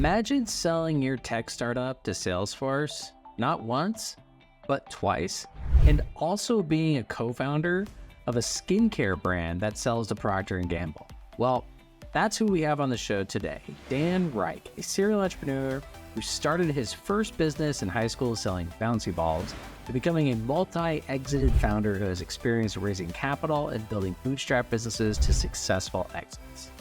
Imagine selling your tech startup to Salesforce, not once, but twice, and also being a co-founder of a skincare brand that sells to Procter & Gamble. Well, that's who we have on the show today. Dan Reich, a serial entrepreneur who started his first business in high school selling bouncy balls, to becoming a multi-exited founder who has experience raising capital and building bootstrap businesses to successful exits.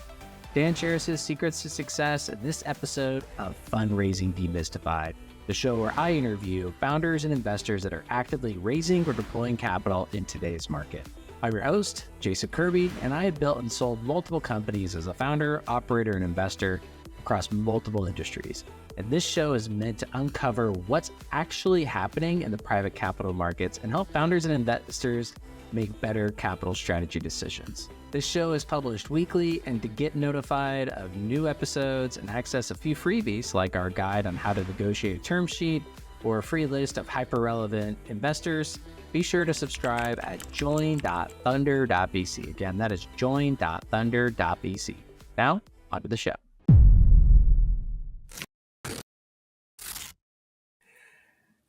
Dan shares his secrets to success in this episode of Fundraising Demystified, the show where I interview founders and investors that are actively raising or deploying capital in today's market. I'm your host, Jason Kirby, and I have built and sold multiple companies as a founder, operator, and investor across multiple industries. And this show is meant to uncover what's actually happening in the private capital markets and help founders and investors make better capital strategy decisions. This show is published weekly, and to get notified of new episodes and access a few freebies like our guide on how to negotiate a term sheet or a free list of hyper-relevant investors, be sure to subscribe at join.thunder.vc. Again, that is join.thunder.vc. Now, onto the show.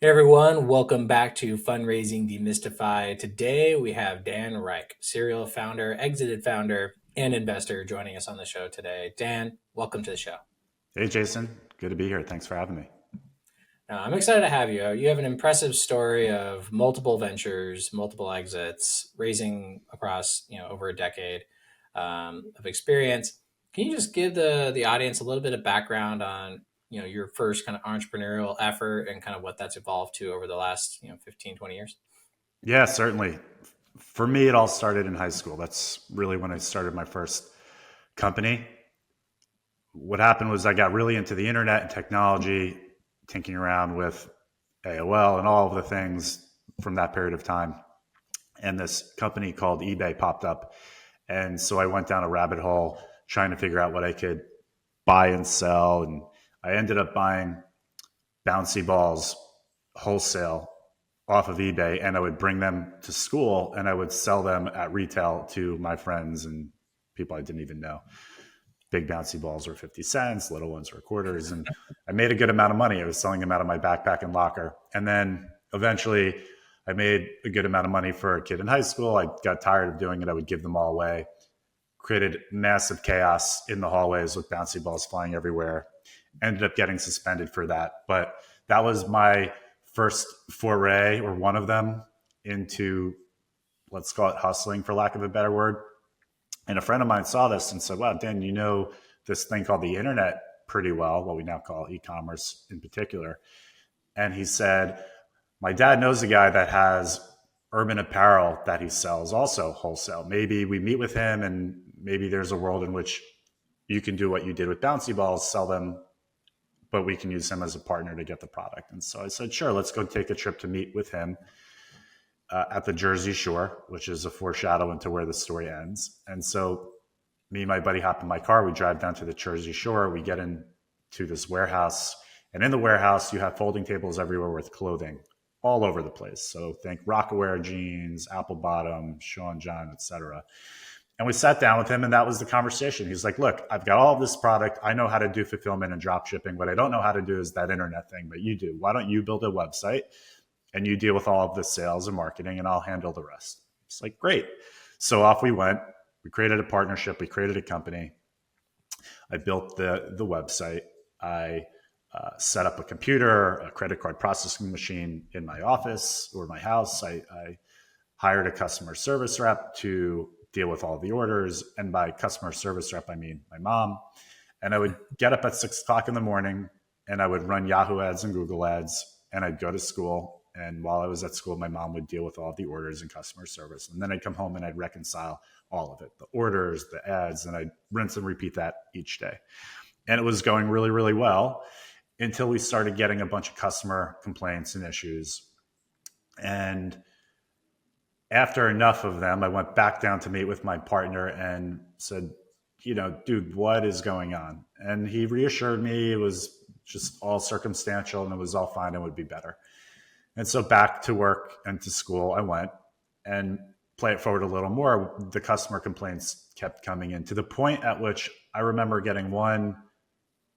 Hey everyone, welcome back to Fundraising Demystified. Today we have Dan Reich, serial founder, exited founder, and investor joining us on the show today. Dan, welcome to the show. Hey Jason, good to be here. Thanks for having me. I'm excited to have you. You have an impressive story of multiple ventures, multiple exits, raising across over a decade of experience. Can you just give the audience a little bit of background on your first kind of entrepreneurial effort and kind of what that's evolved to over the last 15, 20 years? Yeah, certainly. For me, it all started in high school. That's really when I started my first company. What happened was I got really into the internet and technology, tinkering around with AOL and all of the things from that period of time. And this company called eBay popped up. And so I went down a rabbit hole trying to figure out what I could buy and sell. And I ended up buying bouncy balls wholesale off of eBay, and I would bring them to school and I would sell them at retail to my friends and people I didn't even know. Big bouncy balls were 50 cents, little ones were quarters, and I made a good amount of money. I was selling them out of my backpack and locker. And then eventually I made a good amount of money for a kid in high school. I got tired of doing it. I would give them all away. Created massive chaos in the hallways with bouncy balls flying everywhere. Ended up getting suspended for that. But that was my first foray, or one of them, into, let's call it hustling for lack of a better word. And a friend of mine saw this and said, wow, Dan, you know this thing called the internet pretty well, what we now call e-commerce in particular. And he said, my dad knows a guy that has urban apparel that he sells also wholesale. Maybe we meet with him and maybe there's a world in which you can do what you did with bouncy balls, sell them, but we can use him as a partner to get the product. And so I said, sure, let's go take a trip to meet with him at the Jersey Shore, which is a foreshadow into where the story ends. And so me and my buddy hop in my car, we drive down to the Jersey Shore, we get into this warehouse, and in the warehouse, you have folding tables everywhere with clothing all over the place. So think Rockaware jeans, Apple Bottom, Sean John, etc. And we sat down with him, and that was the conversation. He's like, look, I've got all of this product. I know how to do fulfillment and drop shipping. What I don't know how to do is that internet thing, but you do. Why don't you build a website and you deal with all of the sales and marketing and I'll handle the rest? It's like, great. So off we went. We created a partnership. We created a company. I built the website. I set up a computer, a credit card processing machine in my office or my house. I hired a customer service rep to deal with all the orders. And by customer service rep, I mean my mom. And I would get up at 6 o'clock in the morning and I would run Yahoo ads and Google ads, and I'd go to school. And while I was at school, my mom would deal with all the orders and customer service. And then I'd come home and I'd reconcile all of it, the orders, the ads, and I'd rinse and repeat that each day. And it was going really, really well until we started getting a bunch of customer complaints and issues. And after enough of them, I went back down to meet with my partner and said, dude, what is going on? And he reassured me it was just all circumstantial and it was all fine and would be better. And so back to work and to school I went, and play it forward a little more. The customer complaints kept coming in to the point at which I remember getting one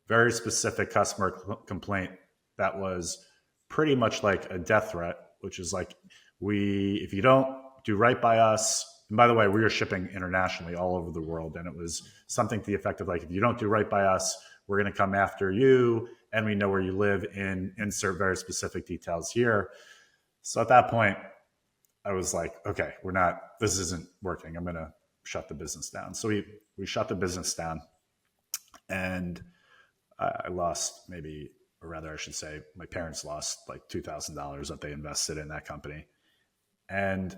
very specific customer complaint that was pretty much like a death threat, which is like, if you don't do right by us, and by the way, we were shipping internationally all over the world. And it was something to the effect of like, if you don't do right by us, we're going to come after you. And we know where you live, in insert very specific details here. So at that point, I was like, okay, this isn't working. I'm going to shut the business down. So we shut the business down, and I lost maybe, or rather I should say my parents lost like $2,000 that they invested in that company. And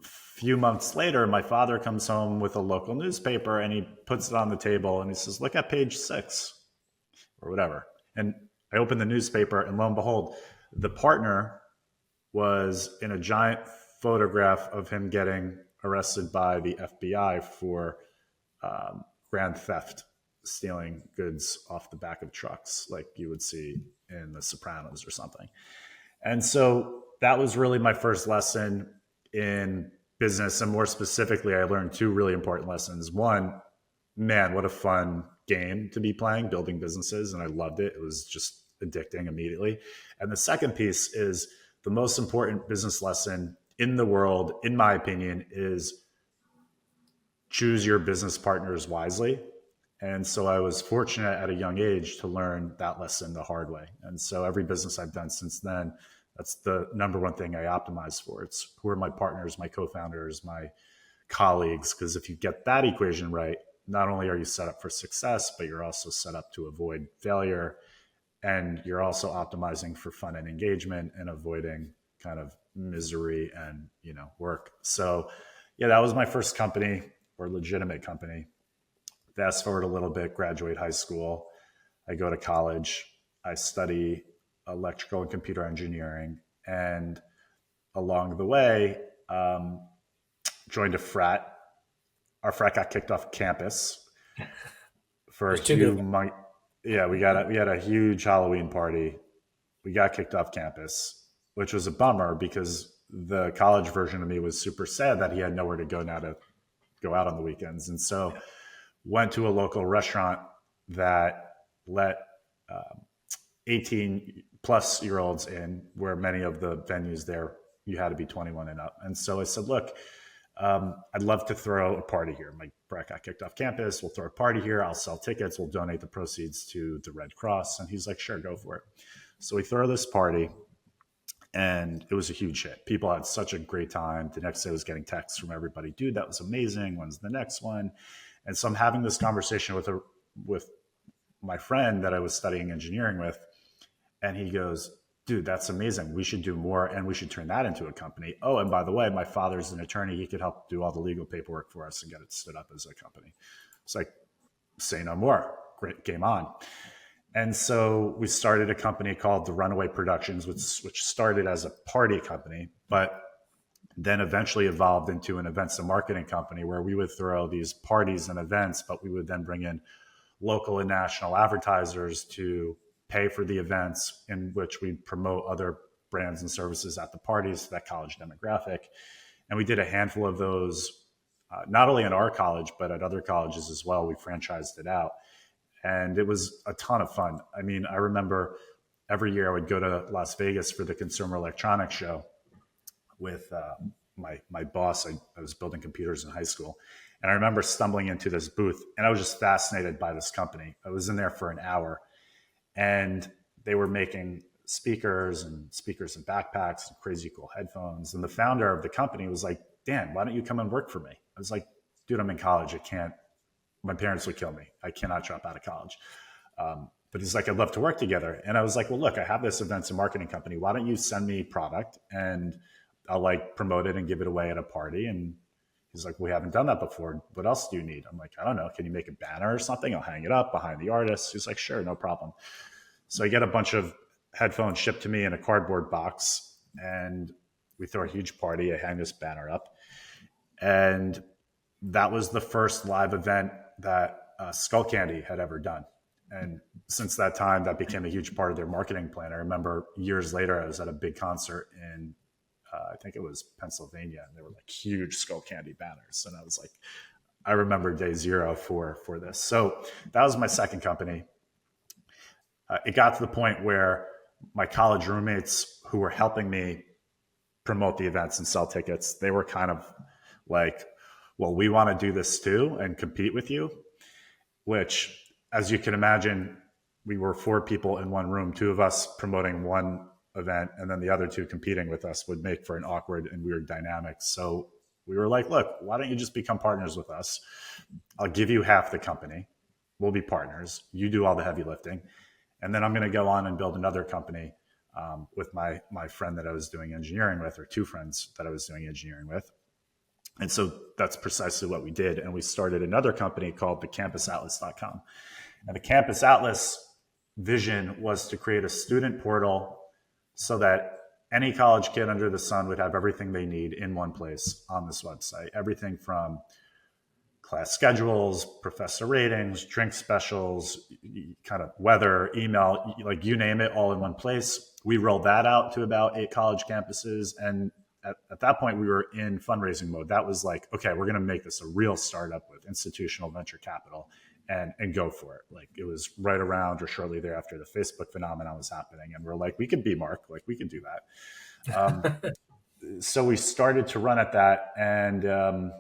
few months later, my father comes home with a local newspaper and he puts it on the table and he says, look at page 6 or whatever. And I opened the newspaper, and lo and behold, the partner was in a giant photograph of him getting arrested by the FBI for grand theft, stealing goods off the back of trucks like you would see in The Sopranos or something. And so that was really my first lesson in business. And more specifically, I learned 2 really important lessons. One, man, what a fun game to be playing, building businesses. And I loved it. It was just addicting immediately. And the second piece is the most important business lesson in the world, in my opinion, is choose your business partners wisely. And so I was fortunate at a young age to learn that lesson the hard way. And so every business I've done since then, that's the number one thing I optimize for. It's who are my partners, my co-founders, my colleagues. Because if you get that equation right, not only are you set up for success, but you're also set up to avoid failure. And you're also optimizing for fun and engagement and avoiding kind of misery and, work. So yeah, that was my first company, or legitimate company. Fast forward a little bit, graduate high school. I go to college. I study electrical and computer engineering. And along the way, joined a frat. Our frat got kicked off campus for a few months. Yeah, we had a huge Halloween party. We got kicked off campus, which was a bummer because the college version of me was super sad that he had nowhere to go now to go out on the weekends. And so went to a local restaurant that let 18 plus year olds in, where many of the venues there, you had to be 21 and up. And so I said, look, I'd love to throw a party here. My brat got kicked off campus. We'll throw a party here. I'll sell tickets. We'll donate the proceeds to the Red Cross. And he's like, sure, go for it. So we throw this party, and it was a huge hit. People had such a great time. The next day I was getting texts from everybody. Dude, that was amazing. When's the next one? And so I'm having this conversation with my friend that I was studying engineering with. And he goes, dude, that's amazing. We should do more, and we should turn that into a company. Oh, and by the way, my father's an attorney. He could help do all the legal paperwork for us and get it stood up as a company. It's like, say no more. Great, game on. And so we started a company called The Runaway Productions, which started as a party company, but then eventually evolved into an events and marketing company where we would throw these parties and events, but we would then bring in local and national advertisers to pay for the events, in which we promote other brands and services at the parties to that college demographic. And we did a handful of those, not only in our college, but at other colleges as well. We franchised it out. And it was a ton of fun. I mean, I remember every year I would go to Las Vegas for the Consumer Electronics Show with my boss. I was building computers in high school. And I remember stumbling into this booth, and I was just fascinated by this company. I was in there for an hour, and they were making speakers and backpacks and crazy cool headphones. And the founder of the company was like, Dan, why don't you come and work for me? I was like, dude, I'm in college. I can't. My parents would kill me. I cannot drop out of college. But he's like, I'd love to work together. And I was like, well, look, I have this events and marketing company. Why don't you send me product and I'll like promote it and give it away at a party? And he's like, we haven't done that before. What else do you need? I'm like, I don't know. Can you make a banner or something? I'll hang it up behind the artist. He's like, sure, no problem. So I get a bunch of headphones shipped to me in a cardboard box, and we throw a huge party. I hang this banner up. And that was the first live event that Skull Candy had ever done. And since that time, that became a huge part of their marketing plan. I remember years later, I was at a big concert in, I think it was Pennsylvania, and there were like huge Skull Candy banners. And I was like, I remember day zero for this. So that was my second company. It got to the point where my college roommates who were helping me promote the events and sell tickets, they were kind of like, well, we want to do this too and compete with you, which, as you can imagine, we were 4 people in one room, 2 of us promoting one event, and then the other 2 competing with us would make for an awkward and weird dynamic. So we were like, look, why don't you just become partners with us? I'll give you half the company. We'll be partners. You do all the heavy lifting. And then I'm going to go on and build another company with my friend that I was doing engineering with, or 2 friends that I was doing engineering with. And so that's precisely what we did. And we started another company called thecampusatlas.com. And the Campus Atlas vision was to create a student portal so that any college kid under the sun would have everything they need in one place on this website. Everything from class schedules, professor ratings, drink specials, kind of weather, email, like you name it, all in one place. We rolled that out to about 8 college campuses. And at that point, we were in fundraising mode. That was like, okay, we're going to make this a real startup with institutional venture capital and go for it. Like, it was right around or shortly thereafter the Facebook phenomenon was happening. And we're like, we could be Mark, like we could do that. So we started to run at that, and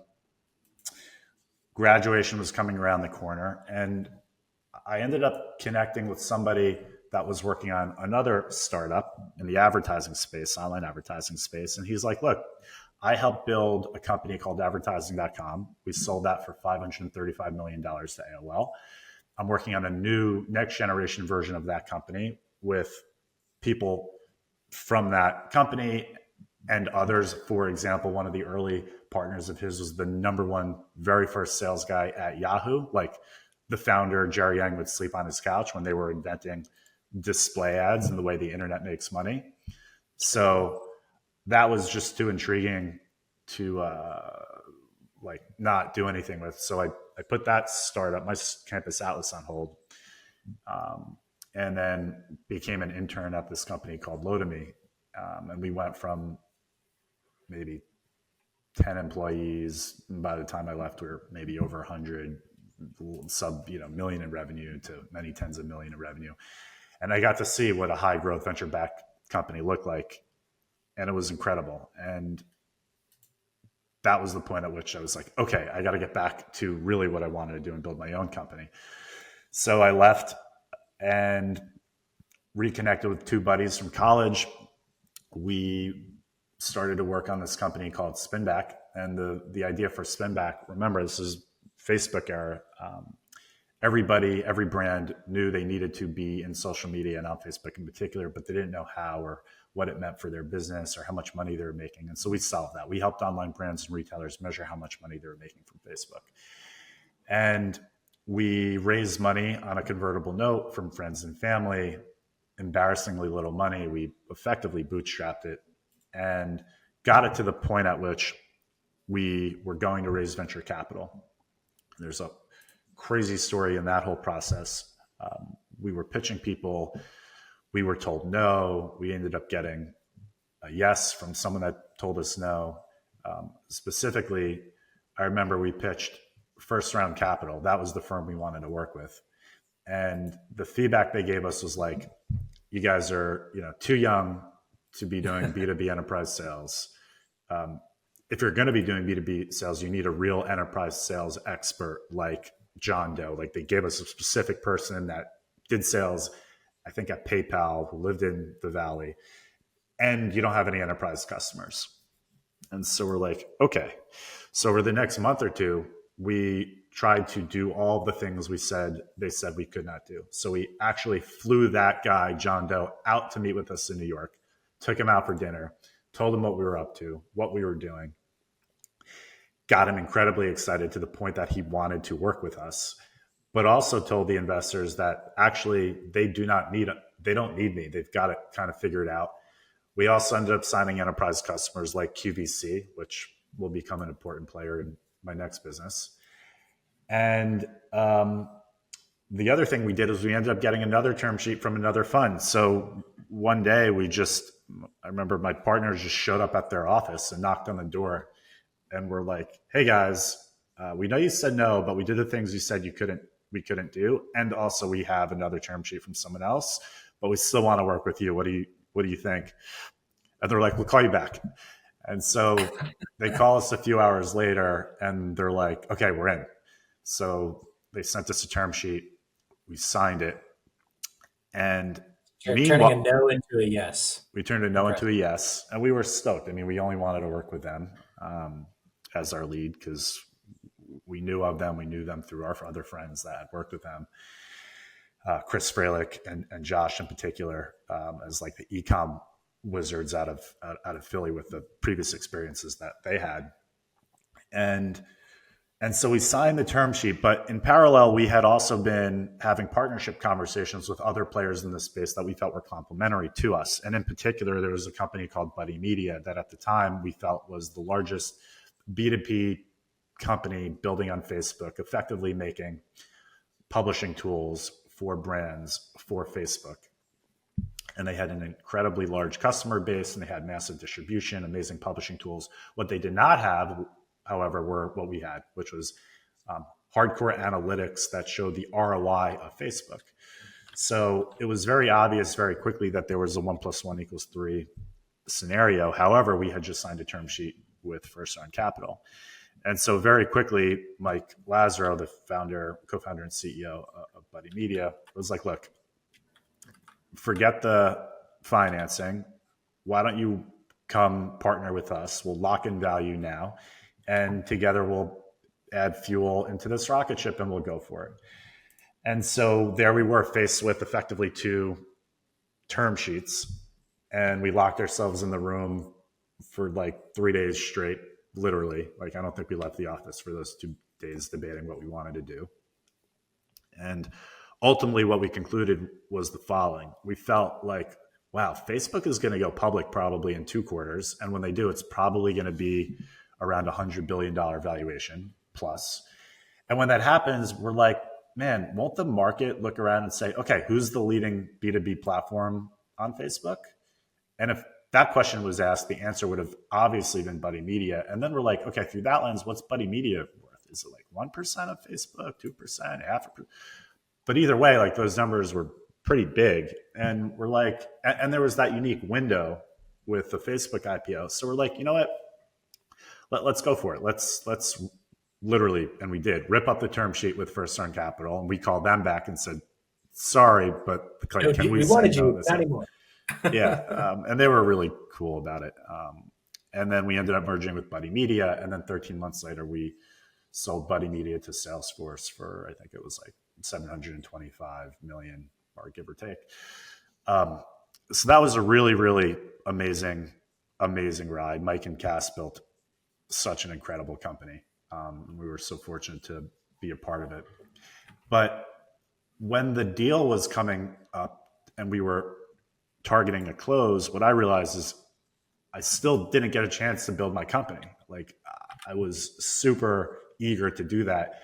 graduation was coming around the corner. And I ended up connecting with somebody that was working on another startup in the advertising space, online advertising space. And he's like, look, I helped build a company called advertising.com. We sold that for $535 million to AOL. I'm working on a new next generation version of that company with people from that company and others. For example, one of the early partners of his was the #1 very first sales guy at Yahoo. Like, the founder, Jerry Yang, would sleep on his couch when they were inventing display ads and the way the internet makes money. So that was just too intriguing to like not do anything with. So I put that startup, my Campus Atlas, on hold, and then became an intern at this company called Lotame. And we went from maybe 10 employees. By the time I left, we were maybe over 100, million in revenue to many tens of million in revenue. And I got to see what a high growth venture backed company looked like. And it was incredible. And that was the point at which I was like, okay, I got to get back to really what I wanted to do and build my own company. So I left and reconnected with 2 buddies from college. We started to work on this company called Spinback. And the idea for Spinback, remember, this is Facebook era. Everybody, every brand knew they needed to be in social media and on Facebook in particular, but they didn't know how or what it meant for their business or how much money they were making. And so we solved that. We helped online brands and retailers measure how much money they were making from Facebook. And we raised money on a convertible note from friends and family, embarrassingly little money. We effectively bootstrapped it and got it to the point at which we were going to raise venture capital. There's a crazy story in that whole process. We were pitching people. We were told no. We ended up getting a yes from someone that told us no. Specifically, I remember we pitched First Round Capital. That was the firm we wanted to work with. And the feedback they gave us was like, you guys are, too young to be doing B2B enterprise sales. If you're going to be doing B2B sales, you need a real enterprise sales expert like John Doe. Like, they gave us a specific person that did sales, I think at PayPal, who lived in the Valley, and you don't have any enterprise customers. And so we're like, okay. So over the next month or 2, we tried to do all the things they said we could not do. So we actually flew that guy, John Doe, out to meet with us in New York, took him out for dinner, told him what we were up to, what we were doing, got him incredibly excited to the point that he wanted to work with us, but also told the investors that actually they don't need me. They've got it kind of figured out. We also ended up signing enterprise customers like QVC, which will become an important player in my next business. And the other thing we did is we ended up getting another term sheet from another fund. So one day I remember my partners just showed up at their office and knocked on the door and were like, hey guys, We know you said no, but we did the things you said we couldn't do. And also we have another term sheet from someone else, but we still want to work with you. What do you think? And they're like, we'll call you back. And so they call us a few hours later and they're like, okay, we're in. So they sent us a term sheet. We signed it. And Turning a meanwhile, no into a yes. we turned a no into a yes. And we were stoked. I mean, we only wanted to work with them as our lead because we knew of them. We knew them through our other friends that had worked with them. Chris Fralick and Josh in particular, as like the e-com wizards out of Philly with the previous experiences that they had. And so we signed the term sheet, but in parallel, we had also been having partnership conversations with other players in the space that we felt were complementary to us. And in particular, there was a company called Buddy Media that at the time we felt was the largest B2B company building on Facebook, effectively making publishing tools for brands for Facebook. And they had an incredibly large customer base and they had massive distribution, amazing publishing tools. What they did not have, however, were what we had, which was hardcore analytics that showed the ROI of Facebook. So it was very obvious very quickly that there was a 1 + 1 = 3 scenario. However, we had just signed a term sheet with First Round Capital. And so very quickly, Mike Lazaro, the co-founder and CEO of Buddy Media, was like, look, forget the financing. Why don't you come partner with us? We'll lock in value now. And together we'll add fuel into this rocket ship and we'll go for it. And so there we were faced with effectively 2 term sheets. And we locked ourselves in the room for like 3 days straight, literally. Like, I don't think we left the office for those 2 days debating what we wanted to do. And ultimately what we concluded was the following. We felt like, wow, Facebook is going to go public probably in 2 quarters. And when they do, it's probably going to be around $100 billion valuation plus. And when that happens, we're like, man, won't the market look around and say, okay, who's the leading B2B platform on Facebook? And if that question was asked, the answer would have obviously been Buddy Media. And then we're like, okay, through that lens, what's Buddy Media worth? Is it like 1% of Facebook, 2%, 0.5%? But either way, like those numbers were pretty big. And we're like, and there was that unique window with the Facebook IPO. So we're like, you know what? Let's go for it. Let's literally, and we did, rip up the term sheet with First Round Capital. And we called them back and said, sorry, but can we wanted say you, no? not anymore. Yeah. And they were really cool about it. And then we ended up merging with Buddy Media. And then 13 months later, we sold Buddy Media to Salesforce for, I think it was like 725 million, or give or take. So that was a really, really amazing ride. Mike and Cass built such an incredible company. We were so fortunate to be a part of it. But when the deal was coming up and we were targeting a close, what I realized is I still didn't get a chance to build my company. Like, I was super eager to do that.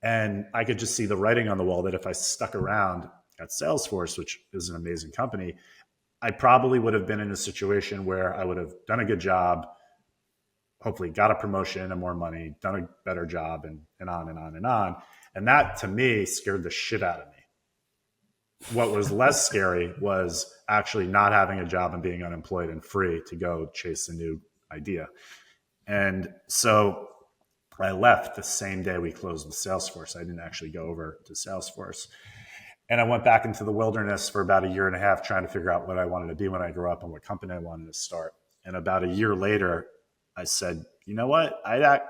And I could just see the writing on the wall that if I stuck around at Salesforce, which is an amazing company, I probably would have been in a situation where I would have done a good job, hopefully got a promotion and more money, done a better job, and on and on and on. And that, to me, scared the shit out of me. What was less scary was actually not having a job and being unemployed and free to go chase a new idea. And so I left the same day we closed with Salesforce. I didn't actually go over to Salesforce. And I went back into the wilderness for about 1.5 years trying to figure out what I wanted to be when I grew up and what company I wanted to start. And about 1 year later, I said, you know what?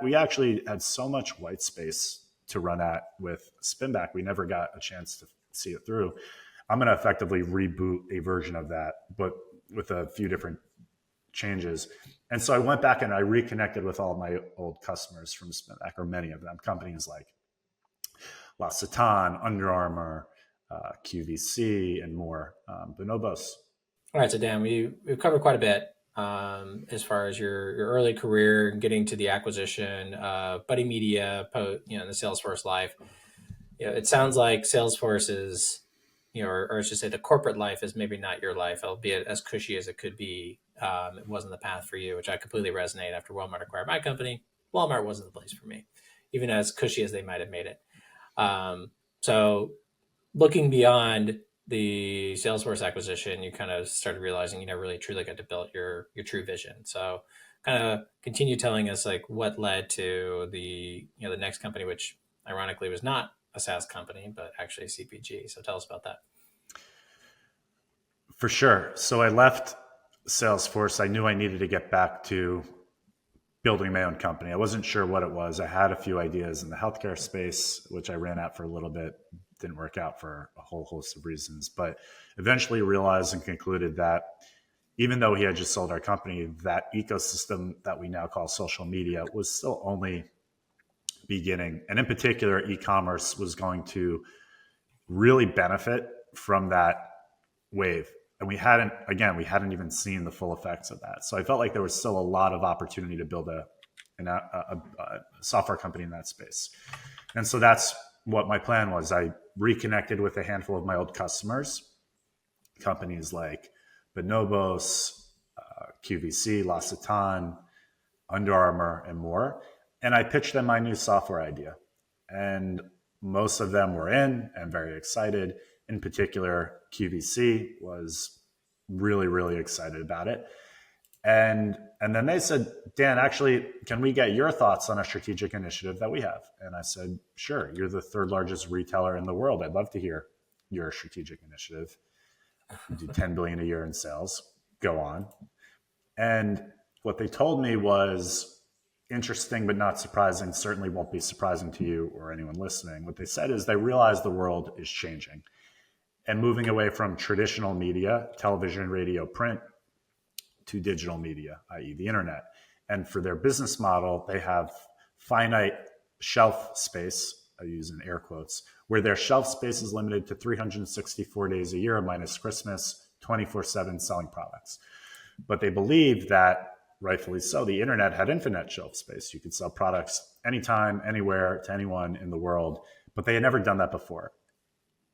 We actually had so much white space to run at with Spinback. We never got a chance to see it through. I'm going to effectively reboot a version of that, but with a few different changes. And so I went back and I reconnected with all of my old customers from Spinback, or many of them, companies like La Satan, Under Armour, QVC, and more. Bonobos. All right, so Dan, we've covered quite a bit as far as your early career, getting to the acquisition, Buddy Media, the Salesforce life. It sounds like Salesforce is, or I should say, the corporate life is maybe not your life, albeit as cushy as it could be. It wasn't the path for you, which I completely resonate. After Walmart acquired my company, Walmart wasn't the place for me. even as cushy as they might have made it. So looking beyond the Salesforce acquisition, you kind of started realizing you never really truly got to build your true vision. So kind of continue telling us like what led to the next company, which ironically was not a SaaS company, but actually a CPG. So tell us about that. For sure. So I left Salesforce. I knew I needed to get back to building my own company. I wasn't sure what it was. I had a few ideas in the healthcare space, which I ran at for a little bit. Didn't work out for a whole host of reasons, but eventually realized and concluded that even though he had just sold our company, that ecosystem that we now call social media was still only beginning. And in particular, e-commerce was going to really benefit from that wave. And we hadn't even seen the full effects of that. So I felt like there was still a lot of opportunity to build a software company in that space. And so that's what my plan was. I reconnected with a handful of my old customers, companies like Bonobos, QVC, L'Occitane, Under Armour, and more. And I pitched them my new software idea. And most of them were in and very excited. In particular, QVC was really, really excited about it. And then they said, Dan, actually, can we get your thoughts on a strategic initiative that we have? And I said, sure, you're the third largest retailer in the world. I'd love to hear your strategic initiative. You do 10 billion a year in sales. Go on. And what they told me was interesting, but not surprising. Certainly won't be surprising to you or anyone listening. What they said is they realize the world is changing and moving away from traditional media, television, radio, print, to digital media, i.e. the internet. And for their business model, they have finite shelf space, I use in air quotes, where their shelf space is limited to 364 days a year minus Christmas, 24/7 selling products. But they believe that, rightfully so, the internet had infinite shelf space. You could sell products anytime, anywhere, to anyone in the world, but they had never done that before.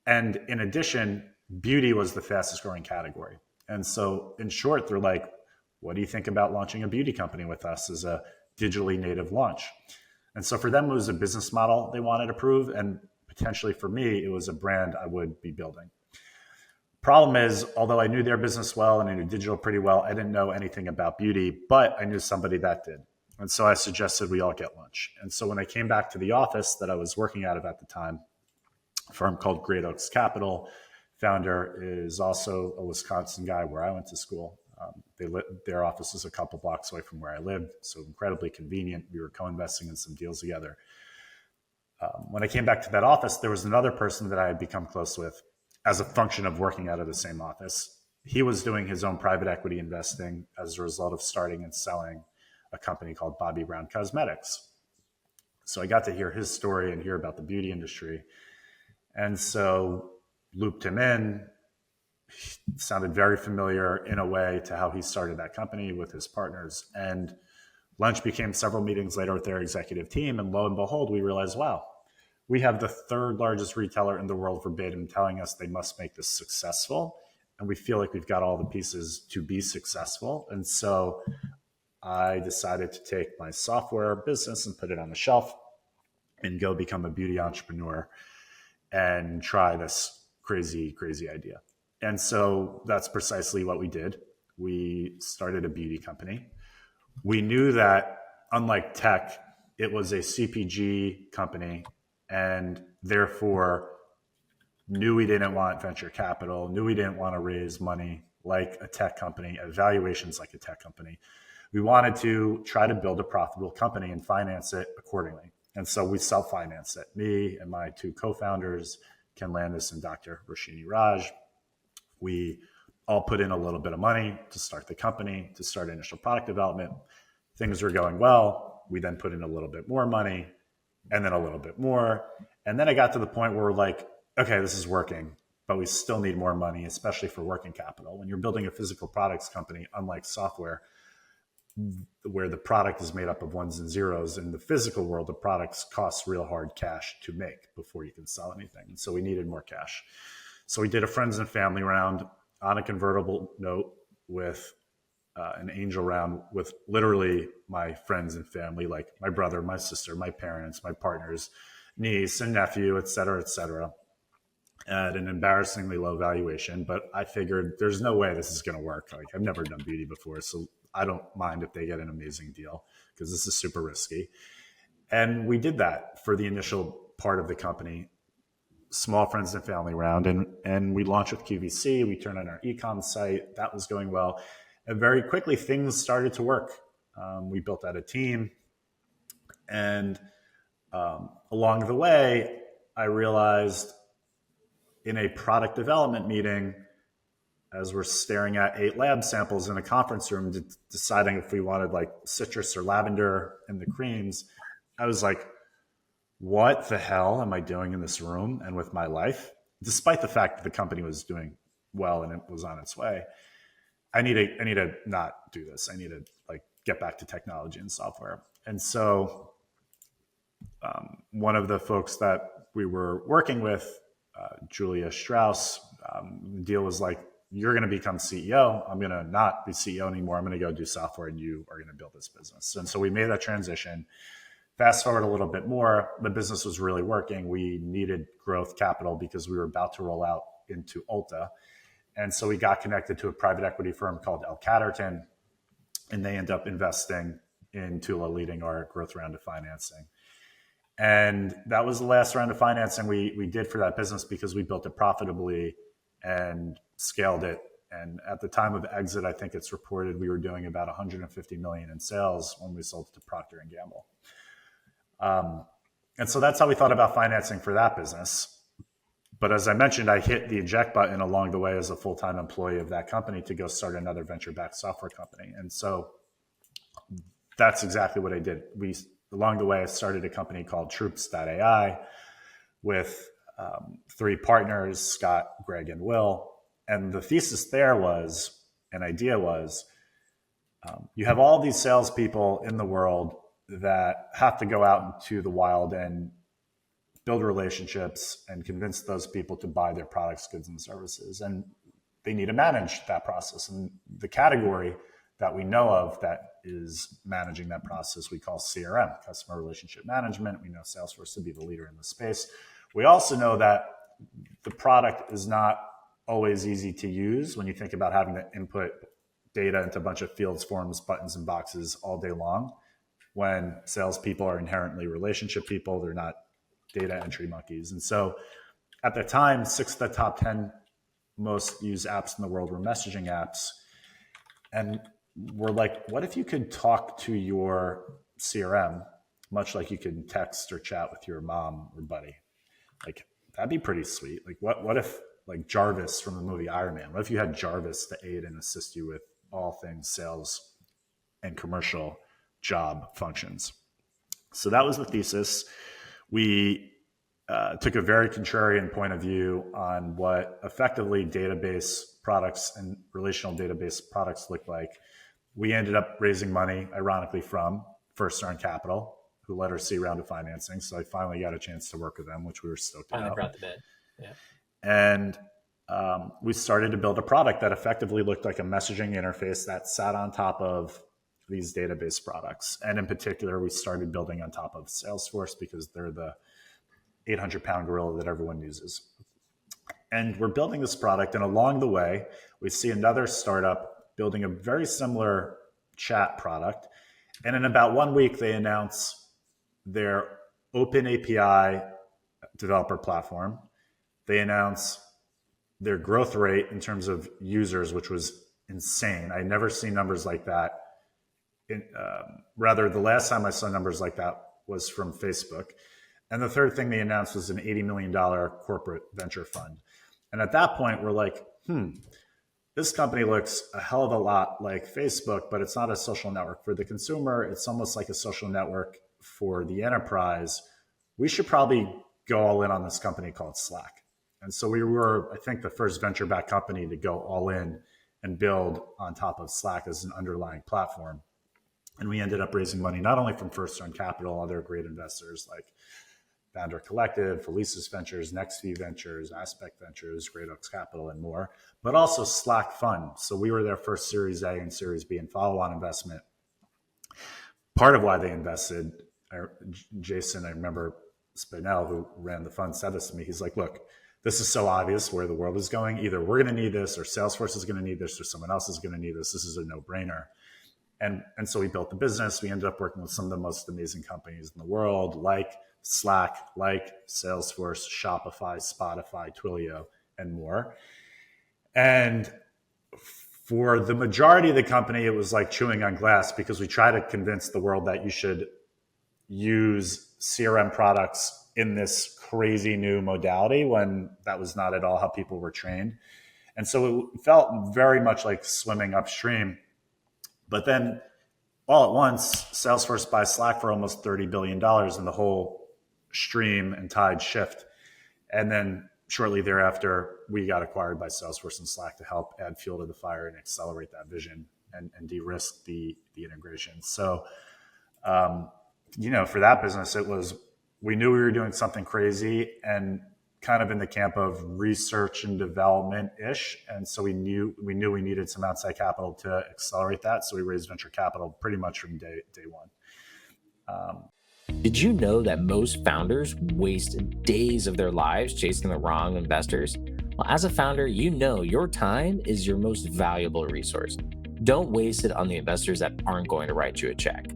And in addition, beauty was the fastest growing category. And so in short, they're like, what do you think about launching a beauty company with us as a digitally native launch? And so for them, it was a business model they wanted to prove. And potentially for me, it was a brand I would be building. Problem is, although I knew their business well and I knew digital pretty well, I didn't know anything about beauty, but I knew somebody that did. And so I suggested we all get lunch. And so when I came back to the office that I was working out of at the time, a firm called Great Oaks Capital, founder is also a Wisconsin guy where I went to school. Their office is a couple blocks away from where I lived, so incredibly convenient. We were co-investing in some deals together. When I came back to that office, there was another person that I had become close with as a function of working out of the same office. He was doing his own private equity investing as a result of starting and selling a company called Bobbi Brown Cosmetics. So I got to hear his story and hear about the beauty industry. And so looped him in. He sounded very familiar in a way to how he started that company with his partners. And lunch became several meetings later with their executive team. And lo and behold, we realized, wow, we have the third largest retailer in the world verbatim telling us they must make this successful. And we feel like we've got all the pieces to be successful. And so I decided to take my software business and put it on the shelf and go become a beauty entrepreneur and try this crazy, crazy idea. And so that's precisely what we did. We started a beauty company. We knew that, unlike tech, it was a CPG company, and therefore knew we didn't want venture capital, knew we didn't want to raise money like a tech company, valuations like a tech company. We wanted to try to build a profitable company and finance it accordingly. And so we self-financed it. Me and my two co-founders, Ken Landis and Dr. Roshini Raj, we all put in a little bit of money to start the company, to start initial product development. Things were going well. We then put in a little bit more money and then a little bit more. And then I got to the point where we're like, okay, this is working, but we still need more money, especially for working capital. When you're building a physical products company, unlike software, where the product is made up of ones and zeros, in the physical world, the products cost real hard cash to make before you can sell anything. And so we needed more cash. So we did a friends and family round on a convertible note with an angel round with literally my friends and family, like my brother, my sister, my parents, my partner's niece and nephew, et cetera, at an embarrassingly low valuation. But I figured there's no way this is going to work. Like, I've never done beauty before, so I don't mind if they get an amazing deal because this is super risky. And we did that for the initial part of the company, small friends and family round. And we launched with QVC. We turned on our e-com site. That was going well. And very quickly, things started to work. We built out a team. And along the way, I realized in a product development meeting, as we're staring at 8 lab samples in a conference room, deciding if we wanted like citrus or lavender in the creams, I was like, what the hell am I doing in this room and with my life? Despite the fact that the company was doing well and it was on its way, I need to not do this. I need to like get back to technology and software. And so one of the folks that we were working with, Julia Strauss, the deal was like, you're going to become CEO. I'm going to not be CEO anymore. I'm going to go do software and you are going to build this business. And so we made that transition. Fast forward a little bit more, the business was really working. We needed growth capital because we were about to roll out into Ulta. And so we got connected to a private equity firm called L. Catterton, and they end up investing in Tula, leading our growth round of financing. And that was the last round of financing we did for that business because we built it profitably and scaled it. And at the time of exit, I think it's reported we were doing about 150 million in sales when we sold it to Procter and Gamble. And so that's how we thought about financing for that business. But as I mentioned, I hit the eject button along the way as a full-time employee of that company to go start another venture-backed software company. And so that's exactly what I did. Along the way, I started a company called Troops.ai with 3 partners, Scott, Greg, and Will. And the thesis there was, an idea was, you have all these salespeople in the world that have to go out into the wild and build relationships and convince those people to buy their products, goods, and services. And they need to manage that process. And the category that we know of that is managing that process, we call CRM, customer relationship management. We know Salesforce to be the leader in the space. We also know that the product is not always easy to use when you think about having to input data into a bunch of fields, forms, buttons, and boxes all day long. When salespeople are inherently relationship people, they're not data entry monkeys. And so at the time, 6 of the top 10 most used apps in the world were messaging apps. And we're like, what if you could talk to your CRM, much like you could text or chat with your mom or buddy? Like, that'd be pretty sweet. Like, what if, like Jarvis from the movie Iron Man, what if you had Jarvis to aid and assist you with all things sales and commercial job functions? So that was the thesis. We took a very contrarian point of view on what effectively database products and relational database products look like. We ended up raising money, ironically, from First Turn Capital, who led our C round of financing. So I finally got a chance to work with them, which we were stoked about. Finally brought the bid. Yeah. And we started to build a product that effectively looked like a messaging interface that sat on top of these database products. And in particular, we started building on top of Salesforce because they're the 800-pound gorilla that everyone uses. And we're building this product. And along the way, we see another startup building a very similar chat product. And in about 1 week, they announce their open API developer platform. They announce their growth rate in terms of users, which was insane. I had never seen numbers like that. Rather, the last time I saw numbers like that was from Facebook. And the third thing they announced was an $80 million corporate venture fund. And at that point, we're like, this company looks a hell of a lot like Facebook, but it's not a social network for the consumer. It's almost like a social network for the enterprise. We should probably go all in on this company called Slack. And so we were, I think, the first venture-backed company to go all in and build on top of Slack as an underlying platform. And we ended up raising money not only from First Turn Capital, other great investors like Founder Collective, Felicis Ventures, NextV Ventures, Aspect Ventures, Great Oaks Capital, and more, but also Slack Fund. So we were their first Series A and Series B and follow-on investment. Part of why they invested, Jason, I remember Spinell, who ran the fund, said this to me. He's like, look, this is so obvious where the world is going. Either we're going to need this, or Salesforce is going to need this, or someone else is going to need this. This is a no-brainer. And so we built the business. We ended up working with some of the most amazing companies in the world, like Slack, like Salesforce, Shopify, Spotify, Twilio, and more. And for the majority of the company, it was like chewing on glass, because we try to convince the world that you should use CRM products in this crazy new modality, when that was not at all how people were trained. And so it felt very much like swimming upstream. But then all at once, Salesforce buys Slack for almost $30 billion, and the whole stream and tide shift. And then shortly thereafter, we got acquired by Salesforce and Slack to help add fuel to the fire and accelerate that vision and de-risk the integration. So, for that business, we knew we were doing something crazy and kind of in the camp of research and development-ish. And so we knew we needed some outside capital to accelerate that. So we raised venture capital pretty much from day one. Did you know that most founders waste days of their lives chasing the wrong investors? Well, as a founder, you know your time is your most valuable resource. Don't waste it on the investors that aren't going to write you a check.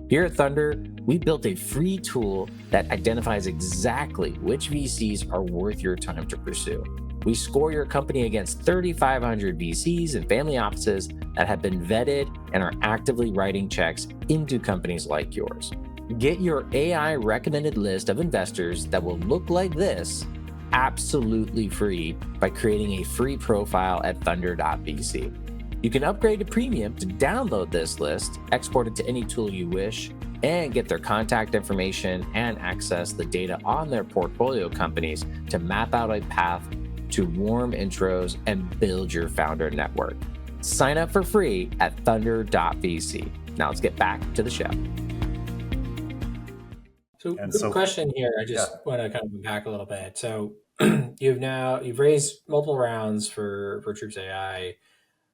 Here at Thunder, we built a free tool that identifies exactly which VCs are worth your time to pursue. We score your company against 3,500 VCs and family offices that have been vetted and are actively writing checks into companies like yours. Get your AI recommended list of investors that will look like this absolutely free by creating a free profile at Thunder.vc. You can upgrade to premium to download this list, export it to any tool you wish, and get their contact information and access the data on their portfolio companies to map out a path to warm intros and build your founder network. Sign up for free at Thunder.vc. Now let's get back to the show. So the question here, I just want to kind of unpack a little bit. So you've raised multiple rounds for Troops AI,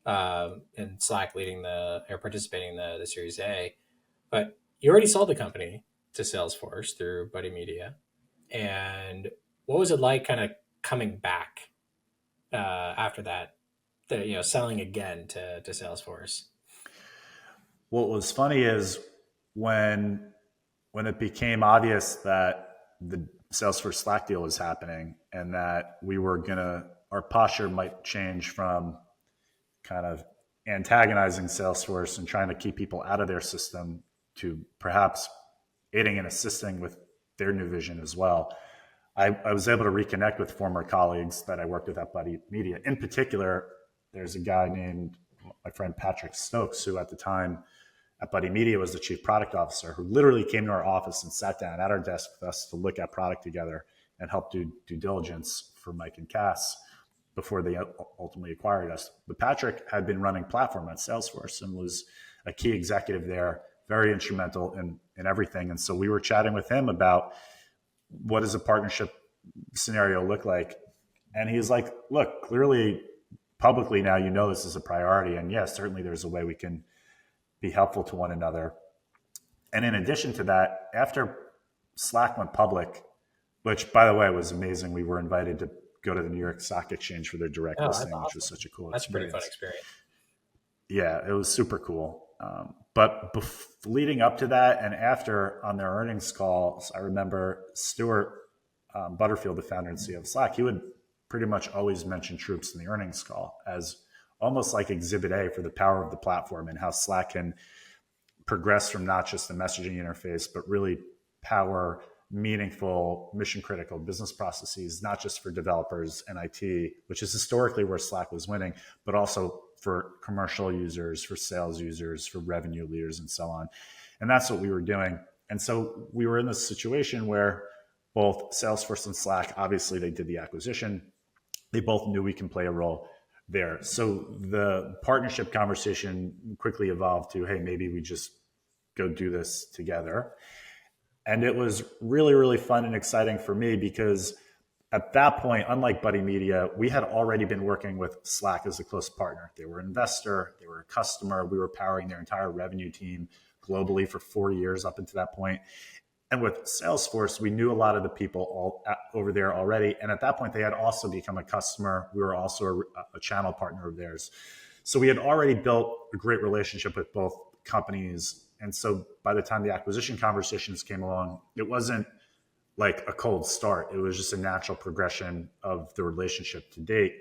and Slack leading or participating in the Series A, but you already sold the company to Salesforce through Buddy Media. And what was it like kind of coming back after that, selling again to Salesforce? What was funny is when it became obvious that the Salesforce Slack deal was happening, and that our posture might change from kind of antagonizing Salesforce and trying to keep people out of their system to perhaps aiding and assisting with their new vision as well. I was able to reconnect with former colleagues that I worked with at Buddy Media. In particular, there's a guy named my friend Patrick Stokes, who at the time at Buddy Media was the chief product officer, who literally came to our office and sat down at our desk with us to look at product together and help do due diligence for Mike and Cass before they ultimately acquired us. But Patrick had been running platform at Salesforce and was a key executive there, very instrumental in everything. And so we were chatting with him about what does a partnership scenario look like? And he's like, look, clearly publicly now, this is a priority. And yes, certainly there's a way we can be helpful to one another. And in addition to that, after Slack went public, which by the way was amazing, we were invited to go to the New York Stock Exchange for their direct listing, which was such a cool experience. That's a pretty fun experience. Yeah, it was super cool. But leading up to that and after on their earnings calls, I remember Stuart Butterfield, the founder and CEO of Slack, he would pretty much always mention Troops in the earnings call as almost like exhibit A for the power of the platform and how Slack can progress from not just the messaging interface, but really power meaningful, mission-critical business processes, not just for developers and IT, which is historically where Slack was winning, but also for commercial users, for sales users, for revenue leaders, and so on. And that's what we were doing. And so we were in this situation where both Salesforce and Slack, obviously they did the acquisition. They both knew we can play a role there. So the partnership conversation quickly evolved to, hey, maybe we just go do this together. And it was really, really fun and exciting for me because at that point, unlike Buddy Media, we had already been working with Slack as a close partner. They were an investor, they were a customer. We were powering their entire revenue team globally for 4 years up until that point. And with Salesforce, we knew a lot of the people over there already. And at that point, they had also become a customer. We were also a channel partner of theirs. So we had already built a great relationship with both companies. And so by the time the acquisition conversations came along, it wasn't like a cold start. It was just a natural progression of the relationship to date.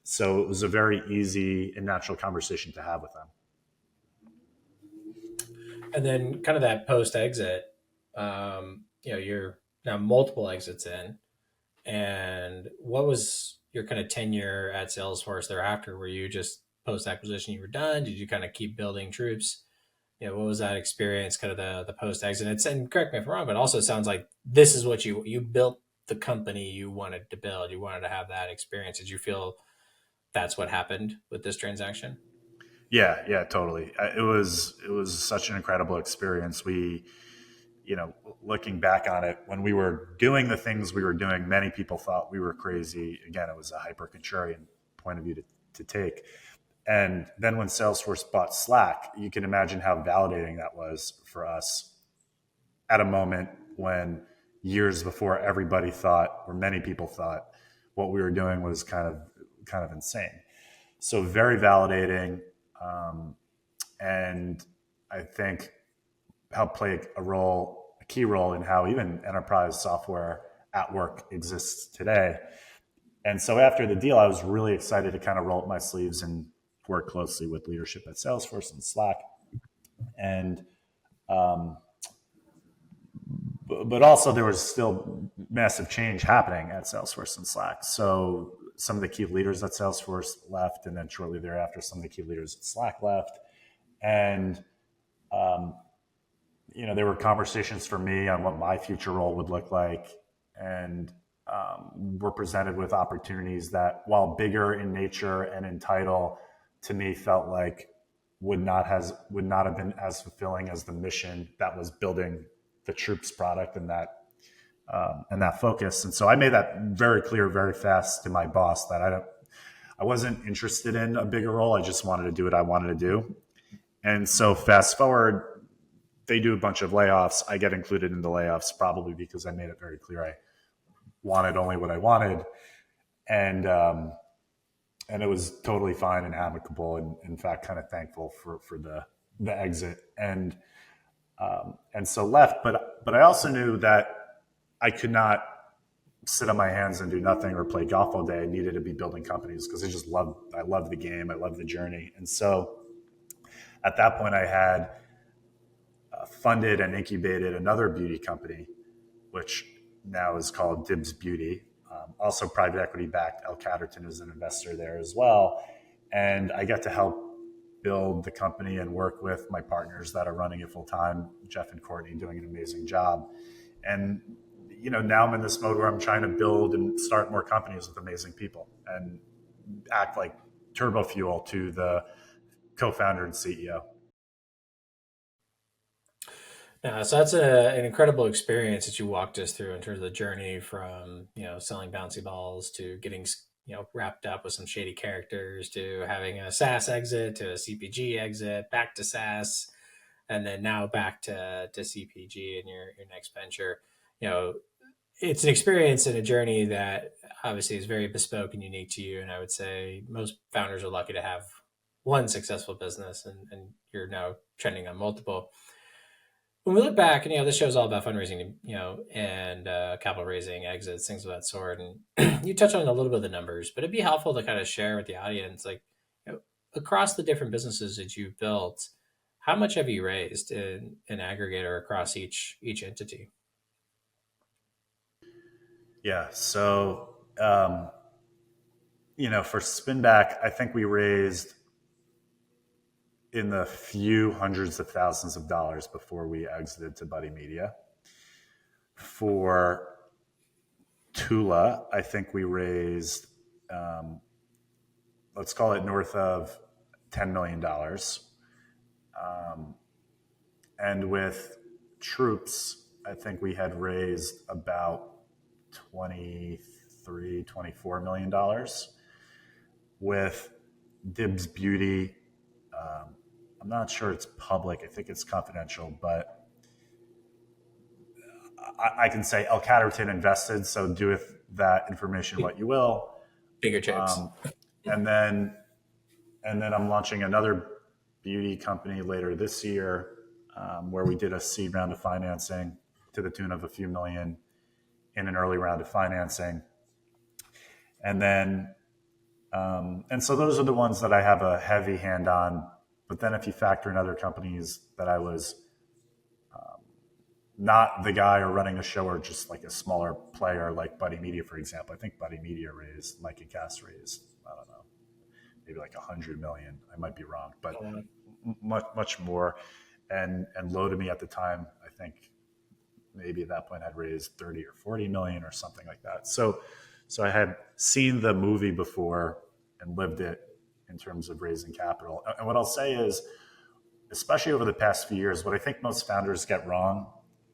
So it was a very easy and natural conversation to have with them. And then kind of that post exit, you're now multiple exits in. And what was your kind of tenure at Salesforce thereafter? Were you just post acquisition, you were done? Did you kind of keep building troops? What was that experience, kind of the post exit? And correct me if I'm wrong, but also sounds like this is what you built the company you wanted to build. You wanted to have that experience. Did you feel that's what happened with this transaction? Yeah, totally. It was such an incredible experience. We, looking back on it, when we were doing the things we were doing, many people thought we were crazy. Again, it was a hyper contrarian point of view to take. And then when Salesforce bought Slack, you can imagine how validating that was for us at a moment when years before everybody thought, or many people thought, what we were doing was kind of insane. So very validating. And I think helped play a key role in how even enterprise software at work exists today. And so after the deal, I was really excited to kind of roll up my sleeves and work closely with leadership at Salesforce and Slack. And, but also there was still massive change happening at Salesforce and Slack. So some of the key leaders at Salesforce left, and then shortly thereafter, some of the key leaders at Slack left. And, there were conversations for me on what my future role would look like. And we're presented with opportunities that, while bigger in nature and in title, to me felt like would not have been as fulfilling as the mission that was building the Troops product and that focus. And so I made that very clear very fast to my boss that I wasn't interested in a bigger role. I just wanted to do what I wanted to do. And so fast forward, they do a bunch of layoffs. I get included in the layoffs probably because I made it very clear I wanted only what I wanted. And it was totally fine and amicable, and in fact, kind of thankful for the exit. And so left, but I also knew that I could not sit on my hands and do nothing or play golf all day. I needed to be building companies because I loved the game. I loved the journey. And so at that point I had funded and incubated another beauty company, which now is called Dibs Beauty. Also private equity backed. El Catterton is an investor there as well. And I get to help build the company and work with my partners that are running it full time, Jeff and Courtney, doing an amazing job. And, now I'm in this mode where I'm trying to build and start more companies with amazing people and act like turbo fuel to the co-founder and CEO. Yeah, so that's an incredible experience that you walked us through in terms of the journey from, selling bouncy balls to getting, wrapped up with some shady characters to having a SaaS exit to a CPG exit, back to SaaS, and then now back to CPG and your next venture. It's an experience and a journey that obviously is very bespoke and unique to you. And I would say most founders are lucky to have one successful business, and you're now trending on multiple. When we look back, and this show is all about fundraising, and capital raising, exits, things of that sort. And you touch on a little bit of the numbers, but it'd be helpful to kind of share with the audience, like, across the different businesses that you've built, how much have you raised in aggregate or across each entity? Yeah. So, for Spinback, I think we raised in the few hundreds of thousands of dollars before we exited to Buddy Media. For Tula, I think we raised, let's call it north of $10 million. And with Troops, I think we had raised about 23, $24 million with Dibs Beauty. I'm not sure it's public. I think it's confidential, but I can say El Caterton invested. So do with that information what you will. Bigger chips. And then I'm launching another beauty company later this year, where we did a seed round of financing to the tune of a few million in an early round of financing. And then, and so those are the ones that I have a heavy hand on. But then if you factor in other companies that I was not the guy or running a show or just like a smaller player like Buddy Media, for example, I think Buddy Media raised, Mike and Cass raised, I don't know, maybe like 100 million. I might be wrong, but much more. And Low to Me at the time, I think maybe at that point I'd raised 30 or 40 million or something like that. So I had seen the movie before and lived it in terms of raising capital. And what I'll say is, especially over the past few years, what I think most founders get wrong,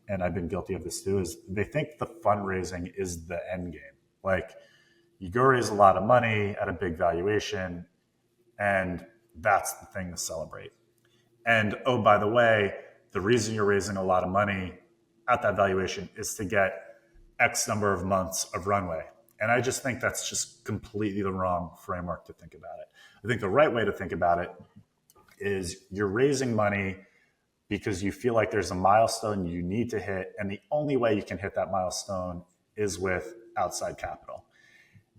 and I've been guilty of this too, is they think the fundraising is the end game. Like, you go raise a lot of money at a big valuation, and that's the thing to celebrate. And oh, by the way, the reason you're raising a lot of money at that valuation is to get X number of months of runway. And I just think that's just completely the wrong framework to think about it. I think the right way to think about it is you're raising money because you feel like there's a milestone you need to hit. And the only way you can hit that milestone is with outside capital.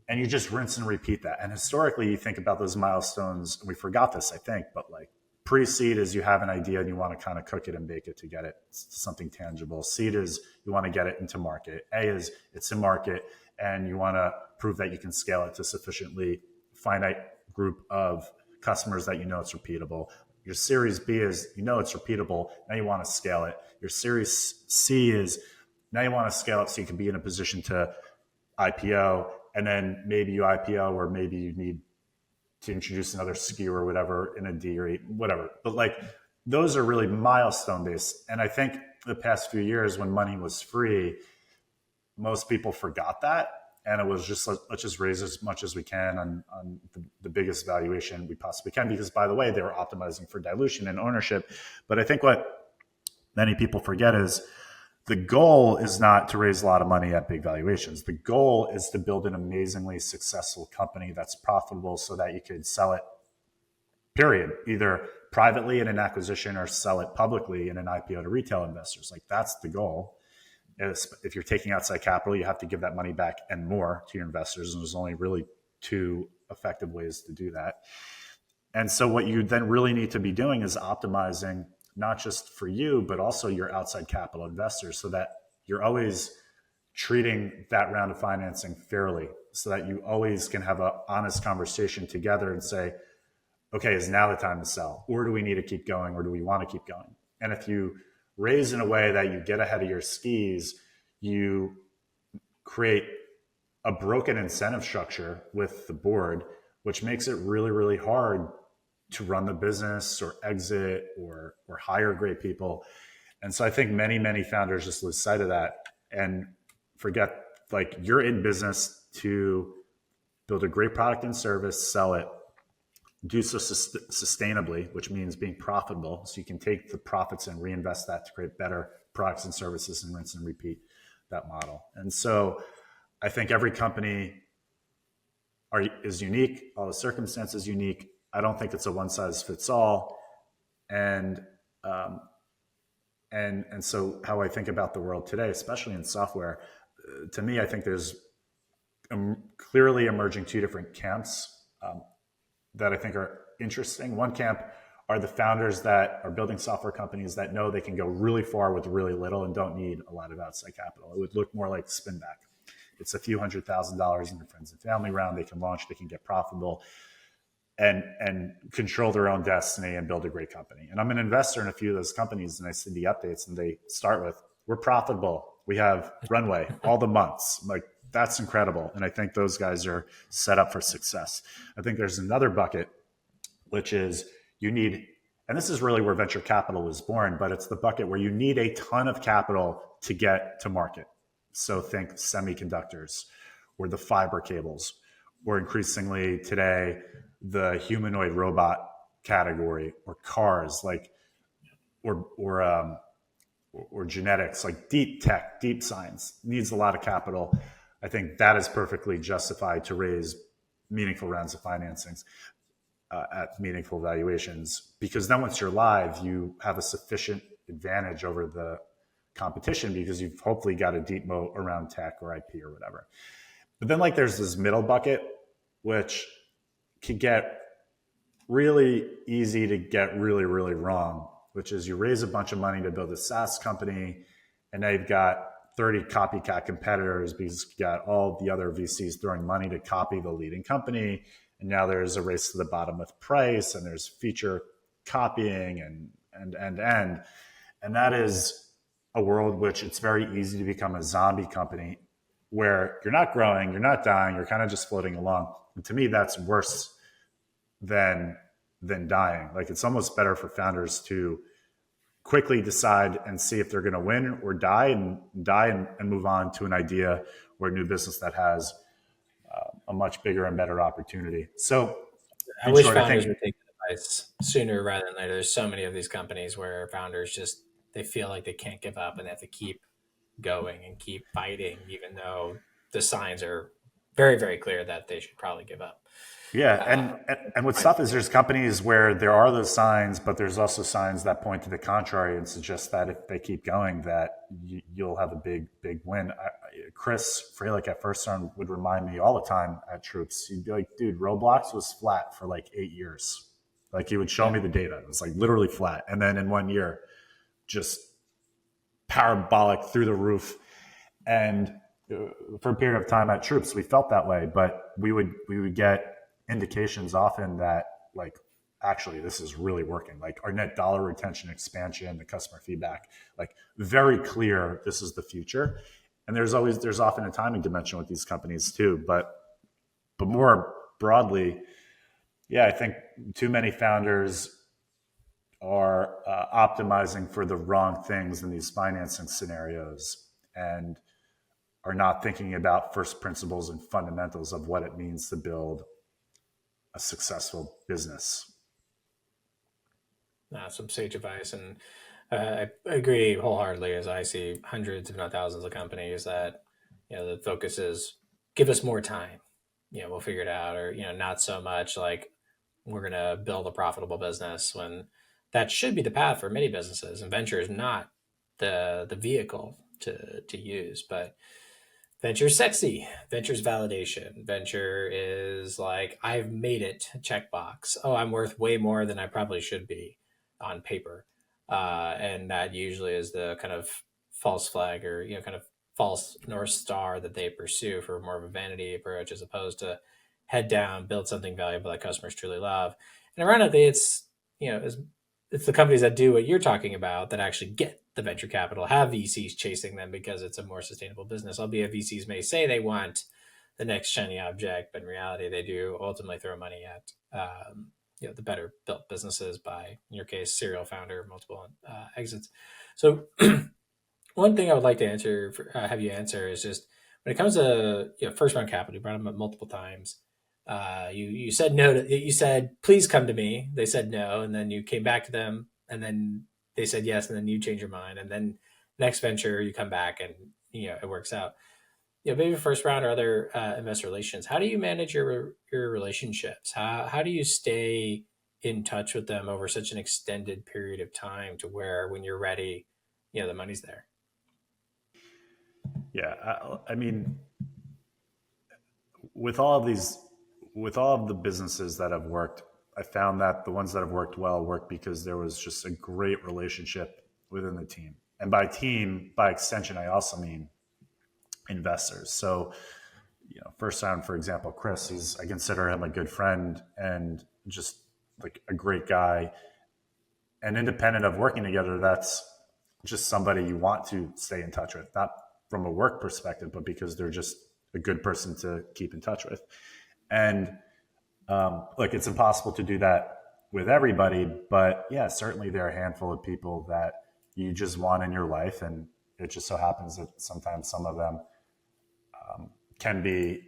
And you just rinse and repeat that. And historically, you think about those milestones, and we forgot this, I think, but like pre-seed is you have an idea and you want to kind of cook it and bake it to get it to something tangible. Seed is you want to get it into market. A is it's in market and you want to prove that you can scale it to sufficiently finite group of customers that you know it's repeatable. Your Series B is, you know it's repeatable, now you want to scale it. Your Series C is, now you want to scale it so you can be in a position to IPO, and then maybe you IPO, or maybe you need to introduce another SKU or whatever in a D or E, whatever. But like, those are really milestone based. And I think the past few years when money was free, most people forgot that. And it was just, let's just raise as much as we can on the biggest valuation we possibly can, because by the way, they were optimizing for dilution and ownership. But I think what many people forget is the goal is not to raise a lot of money at big valuations. The goal is to build an amazingly successful company that's profitable so that you could sell it, period, either privately in an acquisition or sell it publicly in an IPO to retail investors. Like, that's the goal. If you're taking outside capital, you have to give that money back and more to your investors. And there's only really two effective ways to do that. And so what you then really need to be doing is optimizing not just for you, but also your outside capital investors, so that you're always treating that round of financing fairly, so that you always can have an honest conversation together and say, okay, is now the time to sell? Or do we need to keep going? Or do we want to keep going? And if you raise in a way that you get ahead of your skis, you create a broken incentive structure with the board, which makes it really, really hard to run the business or exit or hire great people. And so I think many founders just lose sight of that and forget, like, you're in business to build a great product and service, sell it, do so sustainably, which means being profitable. So you can take the profits and reinvest that to create better products and services and rinse and repeat that model. And so I think every company is unique. All the circumstances unique. I don't think it's a one size fits all. And so how I think about the world today, especially in software, to me, I think there's clearly emerging two different camps that I think are interesting. One camp are the founders that are building software companies that know they can go really far with really little and don't need a lot of outside capital. It would look more like Spinback. It's a few $100,000 in their friends and family round. They can launch, they can get profitable and control their own destiny and build a great company. And I'm an investor in a few of those companies, and I see the updates and they start with, we're profitable, we have runway all the months. Like, that's incredible. And I think those guys are set up for success. I think there's another bucket, which is you need And this is really where venture capital was born, but it's the bucket where you need a ton of capital to get to market. So think semiconductors or the fiber cables, or increasingly today, the humanoid robot category, or cars, like, or genetics, like deep tech, deep science needs a lot of capital. I think that is perfectly justified to raise meaningful rounds of financings at meaningful valuations, because then once you're live, you have a sufficient advantage over the competition because you've hopefully got a deep moat around tech or IP or whatever. But then like there's this middle bucket, which can get really easy to get really, really wrong, which is you raise a bunch of money to build a SaaS company, and now you've got 30 copycat competitors because you got all the other VCs throwing money to copy the leading company. And now there's a race to the bottom with price, and there's feature copying and. And that is a world which it's very easy to become a zombie company where you're not growing, you're not dying, you're kind of just floating along. And to me, that's worse than dying. Like, it's almost better for founders to quickly decide and see if they're going to win or die and move on to an idea or a new business that has a much bigger and better opportunity. So I wish founders would take the advice sooner rather than later. There's so many of these companies where founders just, they feel like they can't give up and they have to keep going and keep fighting, even though the signs are very, very clear that they should probably give up. Yeah, and what's tough is there's companies where there are those signs, but there's also signs that point to the contrary and suggest that if they keep going, that you'll have a big win. Chris Freilich at First Round would remind me all the time at Troops. He'd be like, "Dude, Roblox was flat for like 8 years." Like, he would show me the data. It was like literally flat, and then in 1 year, just parabolic through the roof. And for a period of time at Troops, we felt that way, but we would get indications often that, like, actually this is really working. Like, our net dollar retention expansion, the customer feedback, like, very clear this is the future. And there's often a timing dimension with these companies too, but more broadly, yeah, I think too many founders are optimizing for the wrong things in these financing scenarios and are not thinking about first principles and fundamentals of what it means to build a successful business. Some sage advice, and I agree wholeheartedly. As I see hundreds, if not thousands, of companies that, the focus is give us more time, we'll figure it out, or not so much like we're going to build a profitable business, when that should be the path for many businesses, and venture is not the vehicle to use. But venture is sexy. Venture is validation. Venture is like, I've made it, checkbox. Oh, I'm worth way more than I probably should be on paper. And that usually is the kind of false flag, or, kind of false North Star that they pursue for more of a vanity approach, as opposed to head down, build something valuable that customers truly love. And ironically, it's the companies that do what you're talking about that actually get the venture capital, have VCs chasing them because it's a more sustainable business. Albeit VCs may say they want the next shiny object, but in reality, they do ultimately throw money at the better built businesses by, in your case, serial founder, multiple exits. So one thing I would like to have you answer is just, when it comes to first round capital, you brought them up multiple times. You said no you said, please come to me. They said no, and then you came back to them, and then they said yes, and then you change your mind, and then next venture you come back and it works out. Maybe first round or other investor relations. How do you manage your relationships? How do you stay in touch with them over such an extended period of time to where when you're ready, the money's there? Yeah, I mean, with all of the businesses that have worked, I found that the ones that have worked well work because there was just a great relationship within the team. And by team, by extension, I also mean investors. So, first round, for example, Chris, I consider him a good friend and just like a great guy. And independent of working together, that's just somebody you want to stay in touch with, not from a work perspective, but because they're just a good person to keep in touch with. And look, it's impossible to do that with everybody, but yeah, certainly there are a handful of people that you just want in your life, and it just so happens that sometimes some of them can be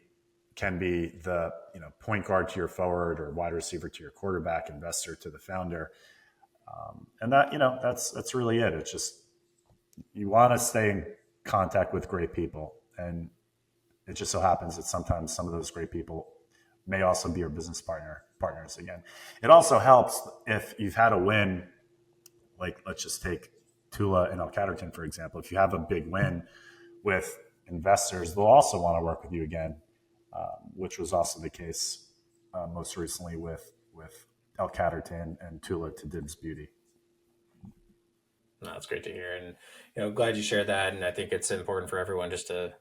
the point guard to your forward, or wide receiver to your quarterback, investor to the founder, and that that's really it. It's just you want to stay in contact with great people, and it just so happens that sometimes some of those great people may also be your business partners again. It also helps if you've had a win, like let's just take Tula and El Caterton, for example. If you have a big win with investors, they'll also want to work with you again, which was also the case most recently with El Caterton and Tula to Dibs Beauty. No, that's great to hear, and glad you shared that. And I think it's important for everyone just to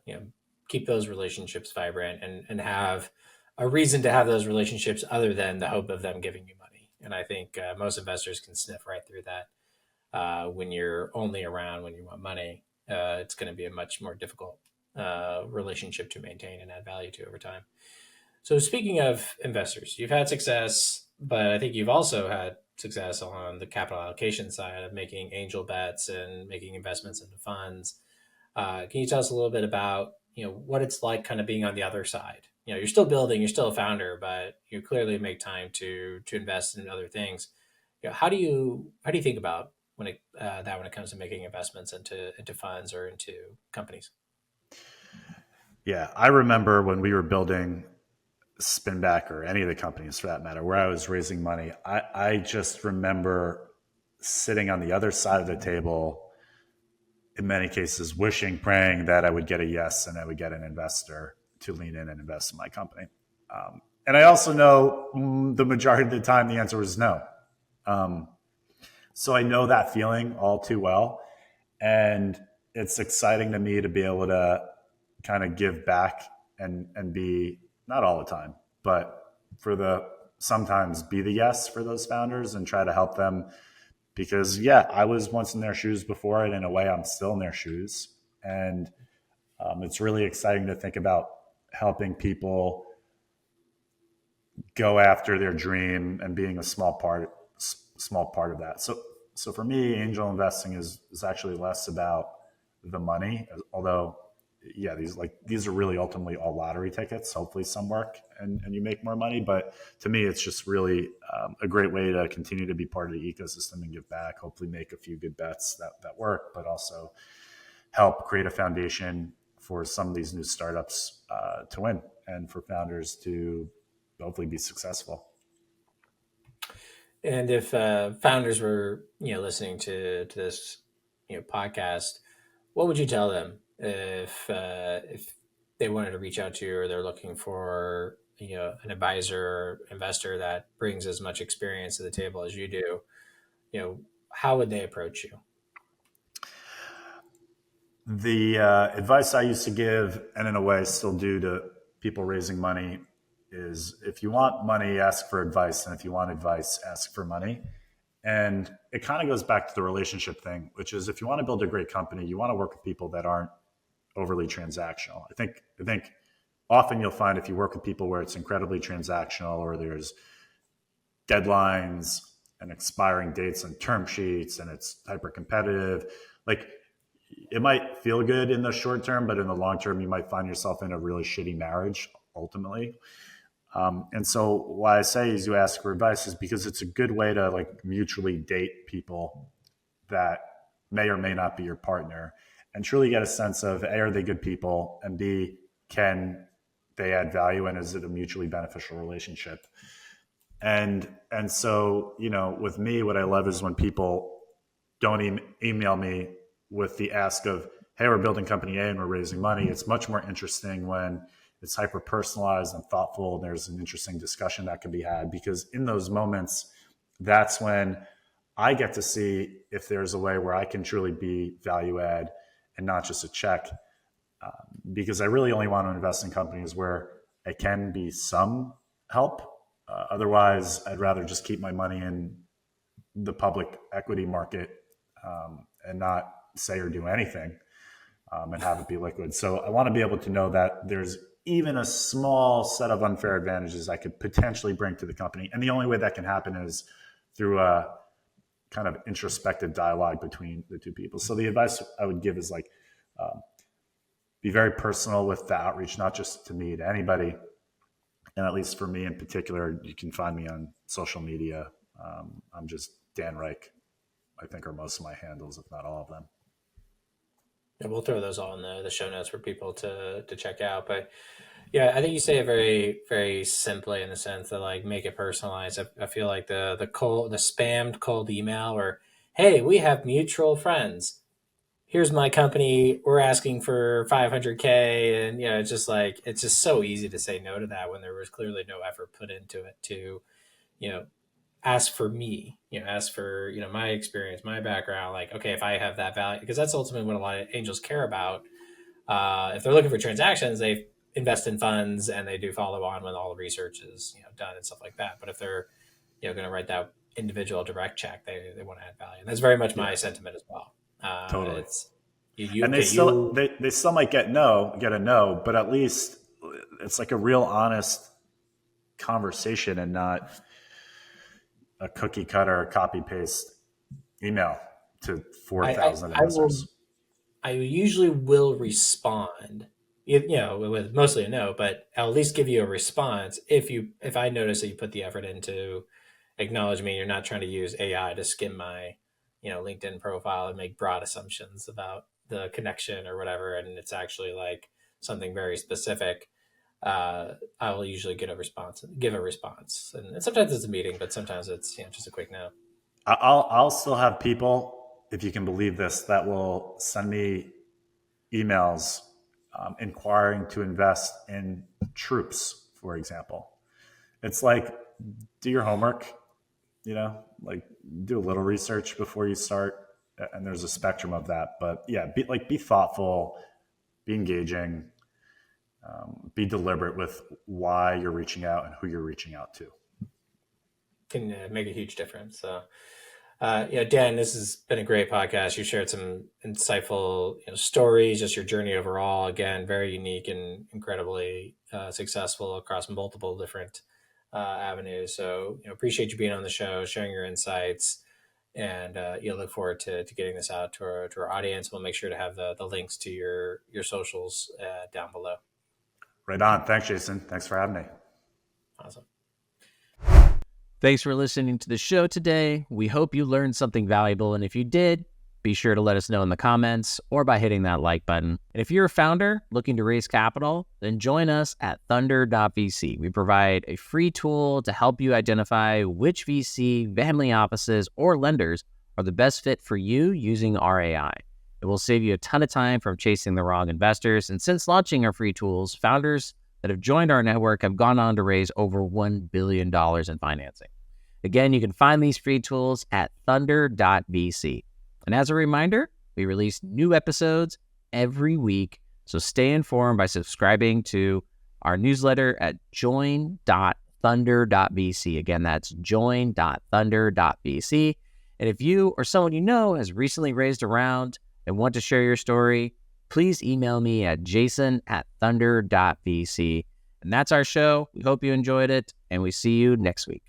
keep those relationships vibrant and have a reason to have those relationships other than the hope of them giving you money. And I think most investors can sniff right through that. When you're only around when you want money, it's going to be a much more difficult relationship to maintain and add value to over time. So speaking of investors, you've had success, but I think you've also had success on the capital allocation side of making angel bets and making investments into funds. Can you tell us a little bit about what it's like kind of being on the other side? You're still building, you're still a founder, but you clearly make time to invest in other things. How do you think about when it comes to making investments into funds or into companies? Yeah, I remember when we were building Spinback, or any of the companies for that matter, where I was raising money. I just remember sitting on the other side of the table, in many cases wishing, praying that I would get a yes and I would get an investor to lean in and invest in my company. And I also know the majority of the time the answer was no. So I know that feeling all too well. And it's exciting to me to be able to kind of give back and be, not all the time, but sometimes be the yes for those founders and try to help them. Because yeah, I was once in their shoes before, and in a way I'm still in their shoes. And it's really exciting to think about helping people go after their dream and being a small part of that. So for me, angel investing is actually less about the money, although yeah, these are really ultimately all lottery tickets. Hopefully some work and you make more money. But to me, it's just really a great way to continue to be part of the ecosystem and give back, hopefully make a few good bets that work, but also help create a foundation for some of these new startups to win, and for founders to hopefully be successful. And if founders were listening to this podcast, what would you tell them if they wanted to reach out to you, or they're looking for an advisor or investor that brings as much experience to the table as you do? How would they approach you? The advice I used to give, and in a way still do, to people raising money is, if you want money, ask for advice. And if you want advice, ask for money. And it kind of goes back to the relationship thing, which is, if you want to build a great company, you want to work with people that aren't overly transactional. I think often you'll find, if you work with people where it's incredibly transactional, or there's deadlines and expiring dates and term sheets, and it's hyper competitive, like, it might feel good in the short term, but in the long term, you might find yourself in a really shitty marriage ultimately. And so why I say is you ask for advice is because it's a good way to like mutually date people that may or may not be your partner, and truly get a sense of, A, are they good people? And B, can they add value? And is it a mutually beneficial relationship? And so, with me, what I love is when people don't email me with the ask of, hey, we're building company A and we're raising money. It's much more interesting when it's hyper personalized and thoughtful, and there's an interesting discussion that can be had, because in those moments, that's when I get to see if there's a way where I can truly be value add and not just a check. Because I really only want to invest in companies where I can be some help. Otherwise, I'd rather just keep my money in the public equity market and not say or do anything, and have it be liquid. So I want to be able to know that there's even a small set of unfair advantages I could potentially bring to the company. And the only way that can happen is through a kind of introspective dialogue between the two people. So the advice I would give is like, be very personal with the outreach, not just to me, to anybody. And at least for me in particular, you can find me on social media. I'm just Dan Reich, I think, are most of my handles, if not all of them. Yeah, we'll throw those all in the show notes for people to check out. But yeah, I think you say it very, very simply in the sense that like make it personalized. I feel like the spammed cold email or, hey, we have mutual friends. Here's my company. We're asking for 500K. And, it's just like, it's just so easy to say no to that when there was clearly no effort put into it to, ask for me, ask for, my experience, my background. Like, okay, if I have that value, because that's ultimately what a lot of angels care about. If they're looking for transactions, they invest in funds and they do follow on when all the research is, done and stuff like that. But if they're, going to write that individual direct check, they want to add value. And that's very much my sentiment as well. Totally. It's and they still might get a no, but at least it's like a real honest conversation and not a cookie cutter or copy paste email to 4,000 investors. I usually will respond, with mostly a no, but I'll at least give you a response if I notice that you put the effort into acknowledge me. You're not trying to use AI to skim my LinkedIn profile and make broad assumptions about the connection or whatever, and it's actually like something very specific. I will usually give a response, and sometimes it's a meeting, but sometimes it's just a quick no. I'll still have people, if you can believe this, that will send me emails inquiring to invest in troops, for example. It's like, do your homework, like do a little research before you start. And there's a spectrum of that, but yeah, be thoughtful, be engaging, be deliberate with why you're reaching out and who you're reaching out to. Can make a huge difference. So, Dan, this has been a great podcast. You shared some insightful stories, just your journey overall. Again, very unique and incredibly successful across multiple different avenues. So, appreciate you being on the show, sharing your insights. And look forward to getting this out to our audience. We'll make sure to have the links to your socials down below. Right on. Thanks, Jason. Thanks for having me. Awesome. Thanks for listening to the show today. We hope you learned something valuable. And if you did, be sure to let us know in the comments or by hitting that like button. And if you're a founder looking to raise capital, then join us at Thunder.vc. We provide a free tool to help you identify which VC, family offices, or lenders are the best fit for you using our AI. It will save you a ton of time from chasing the wrong investors. And since launching our free tools, founders that have joined our network have gone on to raise over $1 billion in financing. Again, you can find these free tools at Thunder.vc. And as a reminder, we release new episodes every week, so stay informed by subscribing to our newsletter at join.thunder.vc. Again, that's join.thunder.vc. And if you or someone you know has recently raised a round and want to share your story, please email me at jason@thunder.vc. And that's our show. We hope you enjoyed it, and we see you next week.